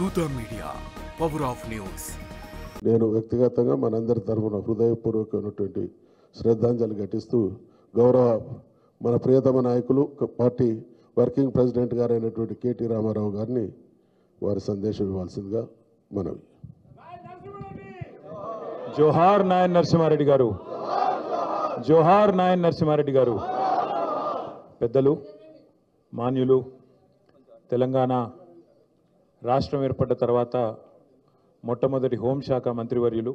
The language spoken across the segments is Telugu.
దూత మీడియా, పవర్ ఆఫ్ న్యూస్. నేను వ్యక్తిగతంగా మనందరి తరఫున హృదయపూర్వకమైనటువంటి శ్రద్ధాంజలి ఘటిస్తూ గౌరవ మన ప్రియతమ నాయకులు పార్టీ వర్కింగ్ ప్రెసిడెంట్ గారైనటువంటి కేటీ రామారావు గారిని వారి సందేశం ఇవ్వాల్సిందిగా మనవి. జోహార్ నాయన్ నరసింహారెడ్డి గారు, జోహార్ నాయన్ నరసింహారెడ్డి గారు. పెద్దలు, మాన్యులు, తెలంగాణ రాష్ట్రం ఏర్పడ్డ తర్వాత మొట్టమొదటి హోంశాఖ మంత్రివర్యులు,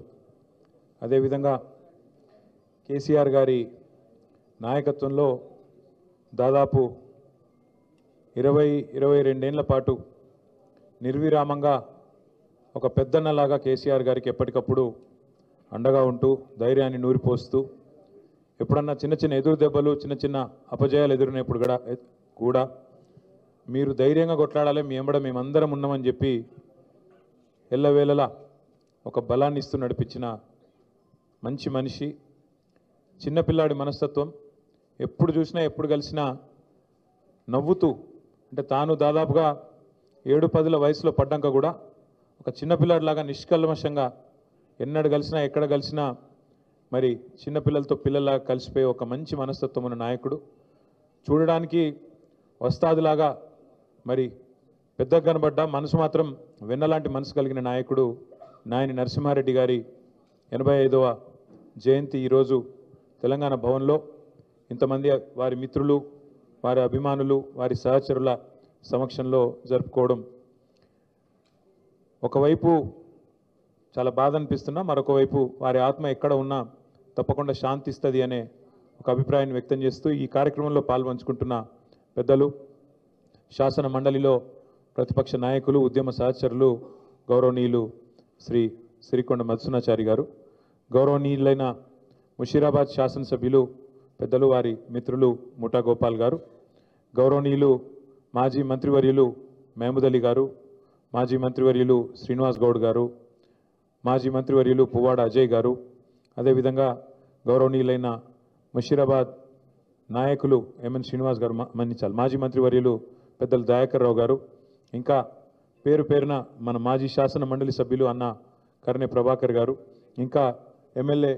అదేవిధంగా కేసీఆర్ గారి నాయకత్వంలో దాదాపు 22 ఏళ్ల పాటు నిర్విరామంగా ఒక పెద్దన్నలాగా కేసీఆర్ గారికి ఎప్పటికప్పుడు అండగా ఉంటూ ధైర్యాన్ని నూరిపోస్తూ, ఎప్పుడన్నా చిన్న చిన్న ఎదురు దెబ్బలు, చిన్న చిన్న అపజయాలు ఎదురున్నప్పుడు కూడా మీరు ధైర్యంగా కొట్లాడాలి, మీ ఎంబడ మేమందరం ఉన్నామని చెప్పి ఎల్లవేళలా ఒక బలాన్ని ఇస్తూ నడిపించిన మంచి మనిషి. చిన్నపిల్లాడి మనస్తత్వం, ఎప్పుడు చూసినా ఎప్పుడు కలిసినా నవ్వుతూ, అంటే తాను దాదాపుగా 7-10 వయసులో పడ్డాక కూడా ఒక చిన్నపిల్లాడిలాగా నిష్కల్మషంగా ఎన్నడు కలిసినా ఎక్కడ కలిసినా మరి చిన్నపిల్లలతో పిల్లల్లాగా కలిసిపోయే ఒక మంచి మనస్తత్వం ఉన్న నాయకుడు. చూడడానికి వస్తాదులాగా మరి పెద్దగా కనబడ్డా మనసు మాత్రం వెన్నలాంటి మనసు కలిగిన నాయకుడు నాయని నరసింహారెడ్డి గారి 85వ జయంతి ఈరోజు తెలంగాణ భవన్లో ఇంతమంది వారి మిత్రులు, వారి అభిమానులు, వారి సహచరుల సమక్షంలో జరుపుకోవడం ఒకవైపు చాలా బాధ అనిపిస్తున్నా, మరొక వైపు వారి ఆత్మ ఎక్కడ ఉన్నా తప్పకుండా శాంతిస్తుంది అనే ఒక అభిప్రాయాన్ని వ్యక్తం చేస్తూ ఈ కార్యక్రమంలో పాల్పంచుకుంటున్న పెద్దలు, శాసన మండలిలో ప్రతిపక్ష నాయకులు, ఉద్యమ సహచరులు, గౌరవనీయులు శ్రీ సిరికొండ మధుసూనాచారి గారు, గౌరవనీయులైన ముషీరాబాద్ శాసనసభ్యులు పెద్దలు వారి మిత్రులు ముఠా గోపాల్ గారు, గౌరవనీయులు మాజీ మంత్రివర్యులు మహమూద్ అలీ గారు, మాజీ మంత్రివర్యులు శ్రీనివాస్ గౌడ్ గారు, మాజీ మంత్రివర్యులు పువ్వాడ అజయ్ గారు, అదేవిధంగా గౌరవనీయులైన ముషీరాబాద్ నాయకులు ఎంఎన్ శ్రీనివాస్ గారు, మన్నించాలి, మాజీ మంత్రివర్యులు పెద్దలు దయాకర్ రావు గారు, ఇంకా పేరు పేరున మన మాజీ శాసన మండలి సభ్యులు అన్న కర్ణె ప్రభాకర్ గారు, ఇంకా ఎమ్మెల్యే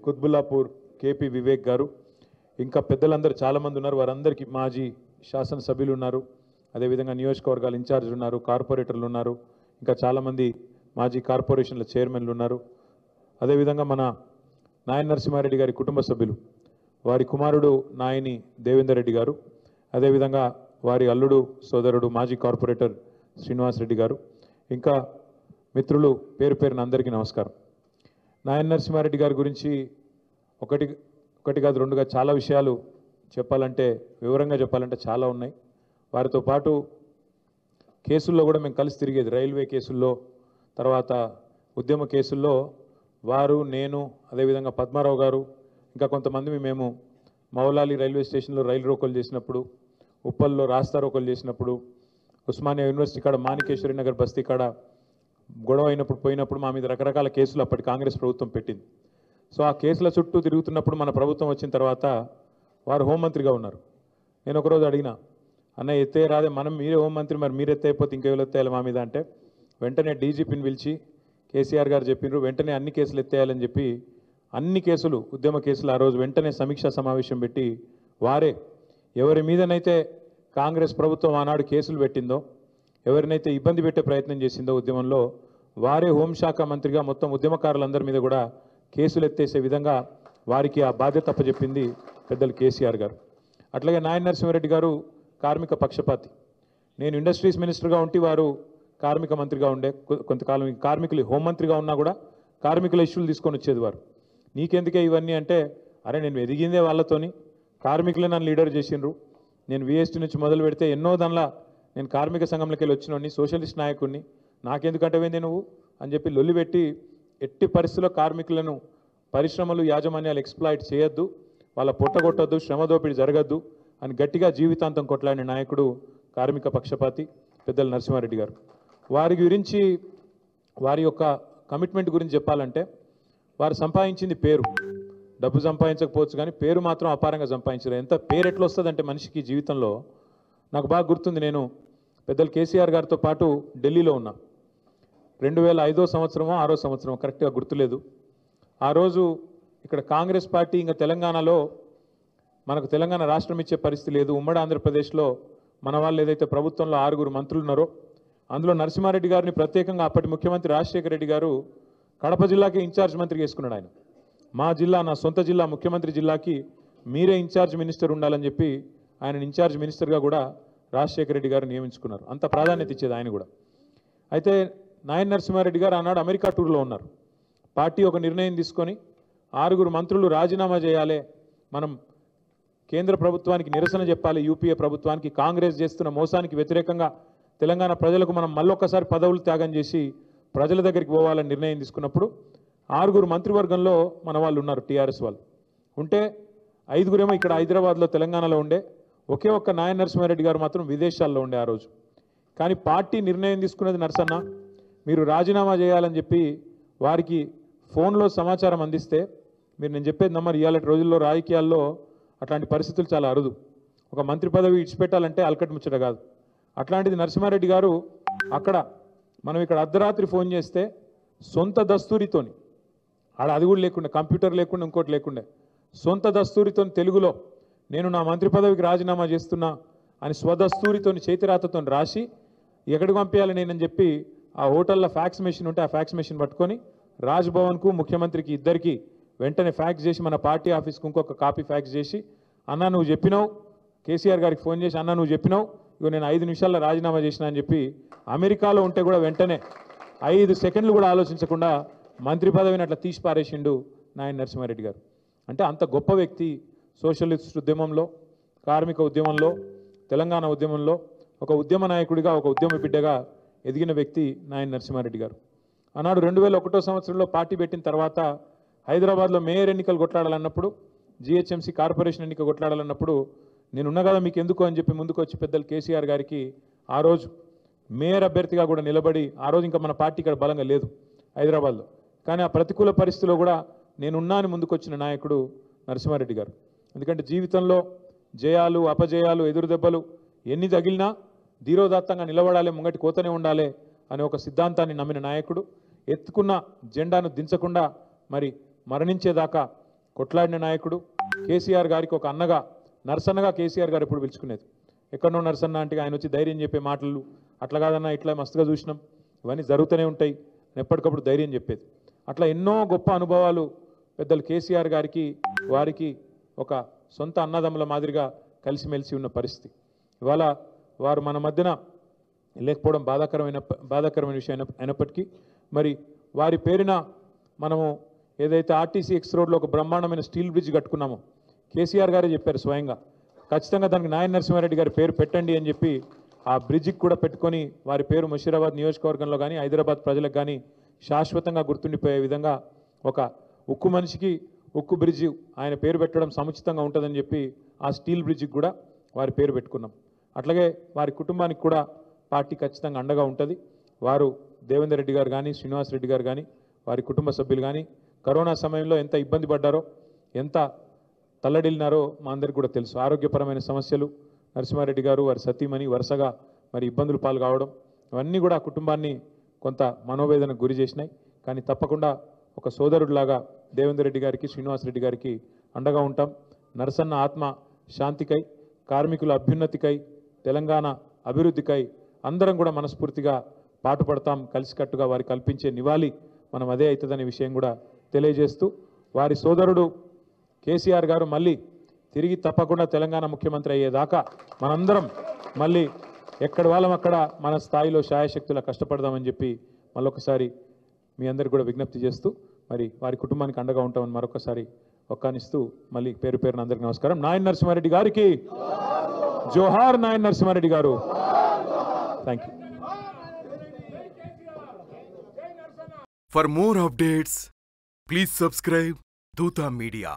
కుత్బుల్లాపూర్ కేపీ వివేక్ గారు, ఇంకా పెద్దలందరూ చాలామంది ఉన్నారు. వారందరికీ మాజీ శాసనసభ్యులు ఉన్నారు, అదేవిధంగా నియోజకవర్గాల ఇన్ఛార్జీలు ఉన్నారు, కార్పొరేటర్లు ఉన్నారు, ఇంకా చాలామంది మాజీ కార్పొరేషన్ల చైర్మన్లు ఉన్నారు. అదేవిధంగా మన నాయన్ నరసింహారెడ్డి గారి కుటుంబ సభ్యులు, వారి కుమారుడు నాయని దేవేందర్ రెడ్డి గారు, అదేవిధంగా వారి అల్లుడు సోదరుడు మాజీ కార్పొరేటర్ శ్రీనివాస్ రెడ్డి గారు, ఇంకా మిత్రులు పేరు పేరున అందరికీ నమస్కారం. నాయన్ నరసింహారెడ్డి గారి గురించి ఒకటి కాదు రెండుగా చాలా విషయాలు చెప్పాలంటే, వివరంగా చెప్పాలంటే చాలా ఉన్నాయి. వారితో పాటు కేసుల్లో కూడా మేము కలిసి తిరిగేది, రైల్వే కేసుల్లో, తర్వాత ఉద్యమ కేసుల్లో వారు, నేను, అదేవిధంగా పద్మారావు గారు, ఇంకా కొంతమంది మేము మౌలాలి రైల్వే స్టేషన్లో రైలు రోకోలు చేసినప్పుడు, ఉప్పల్లో రాస్తా రోకోలు చేసినప్పుడు, ఉస్మానియా యూనివర్సిటీ కాడ మాణికేశ్వరి నగర్ బస్తీ కాడ గొడవ పోయినప్పుడు మా మీద రకరకాల కేసులు అప్పటి కాంగ్రెస్ ప్రభుత్వం పెట్టింది. సో ఆ కేసుల చుట్టూ తిరుగుతున్నప్పుడు మన ప్రభుత్వం వచ్చిన తర్వాత వారు హోంమంత్రిగా ఉన్నారు. నేను ఒకరోజు అడిగినా, అన్న ఎత్తే రాదే, మీరే హోంమంత్రి, మరి మీరు ఎత్తైపోతే ఇంకెవరు ఎత్తేయాలి మా మీద అంటే, వెంటనే డీజీపీని పిలిచి కేసీఆర్ గారు చెప్పినారు, వెంటనే అన్ని కేసులు ఎత్తేయాలని చెప్పి అన్ని కేసులు, ఉద్యమ కేసులు ఆ రోజు వెంటనే సమీక్షా సమావేశం పెట్టి వారే ఎవరి మీదనైతే కాంగ్రెస్ ప్రభుత్వం ఆనాడు కేసులు పెట్టిందో, ఎవరినైతే ఇబ్బంది పెట్టే ప్రయత్నం చేసిందో ఉద్యమంలో, వారే హోంశాఖ మంత్రిగా మొత్తం ఉద్యమకారులందరి మీద కూడా కేసులు ఎత్తేసే విధంగా వారికి ఆ బాధ్యత అప్పచెప్పింది పెద్దలు కేసీఆర్ గారు. అట్లాగే నాయన్ నరసింహారెడ్డి గారు కార్మిక పక్షపాతి. నేను ఇండస్ట్రీస్ మినిస్టర్గా ఉంటే వారు కార్మిక మంత్రిగా ఉండే, కొంతకాలం కార్మికులు హోంమంత్రిగా ఉన్నా కూడా కార్మికుల ఇష్యూలు తీసుకొని వచ్చేది వారు. నీకెందుకే ఇవన్నీ అంటే, అరే నేను ఎదిగిందే వాళ్ళతోని, కార్మికులే నన్ను లీడర్ చేసిండ్రు, నేను విఎస్టీ నుంచి మొదలు పెడితే ఎన్నో దానిలా నేను కార్మిక సంఘంలోకి వెళ్ళి వచ్చినోడిని, సోషలిస్ట్ నాయకుడిని, నాకెందుకంటే నువ్వు అని చెప్పి లొల్లి పెట్టి, ఎట్టి పరిస్థితుల్లో కార్మికులను పరిశ్రమలు, యాజమాన్యాలు ఎక్స్ప్లాయిట్ చేయొద్దు, వాళ్ళ పొట్టగొట్టొద్దు, శ్రమ దోపిడీ జరగద్దు అని గట్టిగా జీవితాంతం కొట్లాడిన నాయకుడు కార్మిక పక్షపాతి పెద్దలు నరసింహారెడ్డి గారు. వారి గురించి, వారి యొక్క కమిట్మెంట్ గురించి చెప్పాలంటే, వారు సంపాదించింది పేరు, డబ్బు సంపాదించకపోవచ్చు కానీ పేరు మాత్రం అపారంగా సంపాదించారు. ఎంత పేరు ఎట్లా వస్తుందంటే మనిషికి జీవితంలో, నాకు బాగా గుర్తుంది, నేను పెద్దలు కేసీఆర్ గారితో పాటు ఢిల్లీలో ఉన్నా. 2005 సంవత్సరమో 6వ సంవత్సరం కరెక్ట్గా గుర్తులేదు. ఆ రోజు ఇక్కడ కాంగ్రెస్ పార్టీ ఇంకా తెలంగాణలో మనకు తెలంగాణ రాష్ట్రం ఇచ్చే పరిస్థితి లేదు. ఉమ్మడి ఆంధ్రప్రదేశ్లో మన వాళ్ళు ఏదైతే ప్రభుత్వంలో 6 మంత్రులు ఉన్నారో అందులో నరసింహారెడ్డి గారిని ప్రత్యేకంగా అప్పటి ముఖ్యమంత్రి రాజశేఖర రెడ్డి గారు కడప జిల్లాకి ఇన్ఛార్జ్ మంత్రి చేసుకున్నాడు. ఆయన మా జిల్లా, నా సొంత జిల్లా, ముఖ్యమంత్రి జిల్లాకి మీరే ఇన్ఛార్జ్ మినిస్టర్ ఉండాలని చెప్పి ఆయన ఇన్ఛార్జ్ మినిస్టర్గా కూడా రాజశేఖర రెడ్డి గారు నియమించుకున్నారు. అంత ప్రాధాన్యత ఇచ్చేది ఆయన కూడా. అయితే నాయన నరసింహారెడ్డి గారు ఆనాడు అమెరికా టూర్లో ఉన్నారు. పార్టీ ఒక నిర్ణయం తీసుకొని 6 మంత్రులు రాజీనామా చేయాలి, మనం కేంద్ర ప్రభుత్వానికి నిరసన చెప్పాలి, యూపీఏ ప్రభుత్వానికి, కాంగ్రెస్ చేస్తున్న మోసానికి వ్యతిరేకంగా తెలంగాణ ప్రజలకు మనం మళ్ళొక్కసారి పదవులు త్యాగం చేసి ప్రజల దగ్గరికి పోవాలని నిర్ణయం తీసుకున్నప్పుడు 6 మంత్రివర్గంలో మన వాళ్ళు ఉన్నారు, టీఆర్ఎస్ వాళ్ళు ఉంటే 5 ఇక్కడ హైదరాబాద్లో తెలంగాణలో ఉండే, ఒకే ఒక్క నాయన నరసింహారెడ్డి గారు మాత్రం విదేశాల్లో ఉండే ఆ రోజు. కానీ పార్టీ నిర్ణయం తీసుకున్నది నరసన్న మీరు రాజీనామా చేయాలని చెప్పి వారికి ఫోన్లో సమాచారం అందిస్తే, మీరు నేను చెప్పేది నమ్మరు, ఇవాళ రోజుల్లో రాజకీయాల్లో అట్లాంటి పరిస్థితులు చాలా అరుదు. ఒక మంత్రి పదవి ఇచ్చిపెట్టాలంటే అలకట్ ముచ్చట కాదు. అట్లాంటిది నరసింహారెడ్డి గారు అక్కడ మనం ఇక్కడ అర్ధరాత్రి ఫోన్ చేస్తే సొంత దస్తూరితోని, ఆడ అది కూడా లేకుండా, కంప్యూటర్ లేకుండా, ఇంకోటి లేకుండా, సొంత దస్తూరితో తెలుగులో నేను నా మంత్రి పదవికి రాజీనామా చేస్తున్నా అని స్వదస్తూరితోని చేతిరాతతో రాసి ఎక్కడికి పంపించాలి నేనని చెప్పి ఆ హోటల్లో ఫ్యాక్స్ మెషిన్ ఉంటే ఆ ఫ్యాక్స్ మెషిన్ పట్టుకొని రాజ్భవన్కు, ముఖ్యమంత్రికి ఇద్దరికి వెంటనే ఫ్యాక్స్ చేసి మన పార్టీ ఆఫీస్కి ఇంకొక కాపీ ఫ్యాక్స్ చేసి, అన్నా నువ్వు చెప్పినావు, కేసీఆర్ గారికి ఫోన్ చేసి అన్నా నువ్వు చెప్పినావు, ఇగో నేను 5 నిమిషాల్లో రాజీనామా చేసినా అని చెప్పి అమెరికాలో ఉంటే కూడా వెంటనే 5 సెకండ్లు కూడా ఆలోచించకుండా మంత్రి పదవిని అట్లా తీసి పారేసిండు నాయన నరసింహారెడ్డి గారు. అంటే అంత గొప్ప వ్యక్తి. సోషలిస్ట్ ఉద్యమంలో, కార్మిక ఉద్యమంలో, తెలంగాణ ఉద్యమంలో ఒక ఉద్యమ నాయకుడిగా, ఒక ఉద్యమ బిడ్డగా ఎదిగిన వ్యక్తి నాయన నరసింహారెడ్డి గారు. ఆనాడు 2001 సంవత్సరంలో పార్టీ పెట్టిన తర్వాత హైదరాబాద్లో మేయర్ ఎన్నికలు కొట్లాడాలన్నప్పుడు, జిహెచ్ఎంసీ కార్పొరేషన్ ఎన్నిక కొట్లాడాలన్నప్పుడు నేనున్నా కదా మీకు ఎందుకు అని చెప్పి ముందుకు వచ్చి పెద్దలు కేసీఆర్ గారికి ఆ రోజు మేయర్ అభ్యర్థిగా కూడా నిలబడి, ఆ రోజు ఇంకా మన పార్టీ ఇక్కడ బలంగా లేదు హైదరాబాద్లో, కానీ ఆ ప్రతికూల పరిస్థితిలో కూడా నేనున్నా అని ముందుకు వచ్చిన నాయకుడు నరసింహారెడ్డి గారు. ఎందుకంటే జీవితంలో జయాలు, అపజయాలు, ఎదురు దెబ్బలు ఎన్ని తగిలినా ధీరోదాత్తంగా నిలబడాలి, ముంగటి కోతనే ఉండాలి అనే ఒక సిద్ధాంతాన్ని నమ్మిన నాయకుడు. ఎత్తుకున్న జెండాను దించకుండా మరి మరణించేదాకా కొట్లాడిన నాయకుడు. కేసీఆర్ గారికి ఒక అన్నగా, నరసన్నగా కేసీఆర్ గారు ఎప్పుడు పిలుచుకునేది. ఎక్కడనో నరసన్న అంటే ఆయన వచ్చి ధైర్యం చెప్పే మాటలు, అట్లా కాదన్నా ఇట్లా మస్తుగా చూసినాం, ఇవన్నీ జరుగుతూనే ఉంటాయి, ఎప్పటికప్పుడు ధైర్యం చెప్పేది. అట్లా ఎన్నో గొప్ప అనుభవాలు పెద్దలు కేసీఆర్ గారికి, వారికి ఒక సొంత అన్నదమ్ముల మాదిరిగా కలిసిమెలిసి ఉన్న పరిస్థితి. ఇవాళ వారు మన మధ్యన లేకపోవడం బాధాకరమైన విషయం అయినప్పటికీ మరి వారి పేరున మనము ఏదైతే ఆర్టీసీ ఎక్స్ రోడ్లో ఒక బ్రహ్మాండమైన స్టీల్ బ్రిడ్జ్ కట్టుకున్నామో కేసీఆర్ గారే చెప్పారు స్వయంగా, ఖచ్చితంగా దానికి నాయన నరసింహారెడ్డి గారి పేరు పెట్టండి అని చెప్పి ఆ బ్రిడ్జికి కూడా పెట్టుకొని వారి పేరు ముషీరాబాద్ నియోజకవర్గంలో కానీ హైదరాబాద్ ప్రజలకు కానీ శాశ్వతంగా గుర్తుండిపోయే విధంగా ఒక ఉక్కు మనిషికి ఉక్కు బ్రిడ్జి ఆయన పేరు పెట్టడం సముచితంగా ఉంటుందని చెప్పి ఆ స్టీల్ బ్రిడ్జికి కూడా వారి పేరు పెట్టుకున్నాం. అట్లాగే వారి కుటుంబానికి కూడా పార్టీ ఖచ్చితంగా అండగా ఉంటుంది. వారు దేవేందర్ రెడ్డి గారు కానీ, శ్రీనివాసరెడ్డి గారు కానీ, వారి కుటుంబ సభ్యులు కానీ కరోనా సమయంలో ఎంత ఇబ్బంది పడ్డారో, ఎంత తల్లడిల్లినారో మా అందరికీ కూడా తెలుసు. ఆరోగ్యపరమైన సమస్యలు, నరసింహారెడ్డి గారు వారి సతీమణి వరుసగా మరి ఇబ్బందులు పాలు కావడం, ఇవన్నీ కూడా ఆ కుటుంబాన్ని కొంత మనోవేదనకు గురి చేసినాయి. కానీ తప్పకుండా ఒక సోదరుడిలాగా దేవేందర్ రెడ్డి గారికి, శ్రీనివాసరెడ్డి గారికి అండగా ఉంటాం. నరసన్న ఆత్మ శాంతికై, కార్మికుల అభ్యున్నతికై, తెలంగాణ అభివృద్ధికై అందరం కూడా మనస్ఫూర్తిగా పాటుపడతాం. కలిసికట్టుగా వారికి కల్పించే నివాళి మనం అదే అవుతుందనే విషయం కూడా తెలియజేస్తూ, వారి సోదరుడు కేసీఆర్ గారు మళ్ళీ తిరిగి తప్పకుండా తెలంగాణ ముఖ్యమంత్రి అయ్యేదాకా మనందరం మళ్ళీ ఎక్కడ వాళ్ళం అక్కడ మన స్థాయిలో శాయశక్తులా కష్టపడదామని చెప్పి మళ్ళొకసారి మీ అందరికి కూడా విజ్ఞప్తి చేస్తూ మరి వారి కుటుంబానికి అండగా ఉంటామని మరొకసారి ఒక్కానిస్తూ మళ్ళీ పేరు పేరున అందరికీ నమస్కారం. నాయన నరసింహారెడ్డి గారికి జోహార్. నాయన నరసింహారెడ్డి గారు. Thank you. For more updates, please subscribe Dutta Media.